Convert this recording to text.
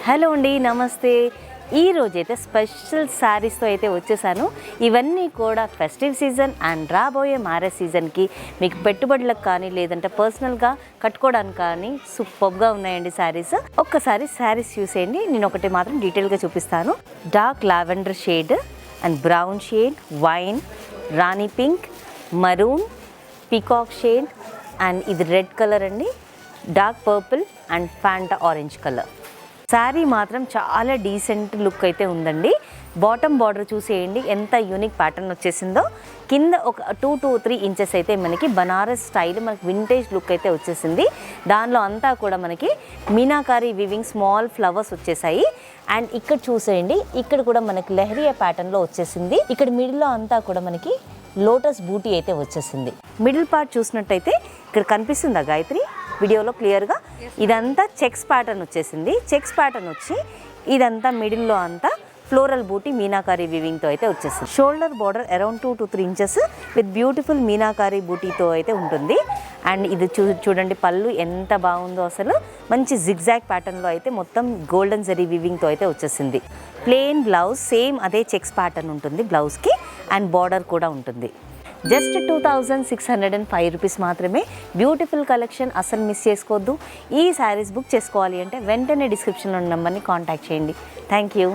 Hello అండి, నమస్తే. ఈ రోజైతే స్పెషల్ శారీస్తో అయితే వచ్చేసాను. ఇవన్నీ కూడా ఫెస్టివ్ సీజన్ అండ్ రాబోయే మ్యారేజ్ సీజన్కి మీకు పెట్టుబడులకు కానీ లేదంటే పర్సనల్గా కట్టుకోవడానికి కానీ సూపర్గా ఉన్నాయండి శారీస్. ఒక్కసారి శారీస్ చూసేయండి. నేను ఒకటి మాత్రం డీటెయిల్గా చూపిస్తాను. Dark lavender shade and brown shade, wine, Rani pink, maroon, peacock shade and ఇది రెడ్ కలర్ అండి, dark purple and Fanta orange colour. Sari మాత్రం చాలా డీసెంట్ లుక్ అయితే ఉందండి. బాటమ్ బార్డర్ చూసేయండి ఎంత యూనిక్ ప్యాటర్న్ వచ్చేసిందో. కింద ఒక 2 to 3 ఇంచెస్ అయితే మనకి బనారస్ స్టైల్ మనకి వింటేజ్ లుక్ అయితే వచ్చేసింది. దానిలో అంతా కూడా మనకి మీనాకారి వివింగ్ స్మాల్ ఫ్లవర్స్ వచ్చేసాయి. అండ్ ఇక్కడ చూసేయండి, ఇక్కడ కూడా మనకి లెహరియా ప్యాటర్న్లో వచ్చేసింది. ఇక్కడ మిడిల్లో అంతా కూడా మనకి లోటస్ బూటీ అయితే వచ్చేసింది. మిడిల్ పార్ట్ చూసినట్టయితే ఇక్కడ కనిపిస్తుందా గాయత్రి వీడియోలో క్లియర్గా? ఇదంతా చెక్స్ ప్యాటర్న్ వచ్చేసింది. చెక్స్ ప్యాటర్న్ వచ్చి ఇదంతా మిడిల్లో అంతా ఫ్లోరల్ బూటీ మీనాకారి వివింగ్తో అయితే వచ్చేసింది. Shoulder border around 2 to 3 inches with beautiful meenakari బూటీతో అయితే ఉంటుంది. అండ్ ఇది చూడండి పళ్ళు ఎంత బాగుందో, అసలు మంచి జిగ్జాగ్ ప్యాటర్న్లో అయితే మొత్తం గోల్డెన్ జరీ వివింగ్తో అయితే వచ్చేసింది. ప్లెయిన్ బ్లౌజ్ సేమ్ అదే చెక్స్ ప్యాటర్న్ ఉంటుంది బ్లౌజ్కి అండ్ బార్డర్ కూడా ఉంటుంది. జస్ట్ 2605 రూపీస్ మాత్రమే. బ్యూటిఫుల్ కలెక్షన్, అసలు మిస్ చేసుకోవద్దు. ఈ శారీస్ బుక్ చేసుకోవాలి అంటే వెంటనే డిస్క్రిప్షన్లో ఉన్న నెంబర్ని కాంటాక్ట్ చేయండి. Thank you.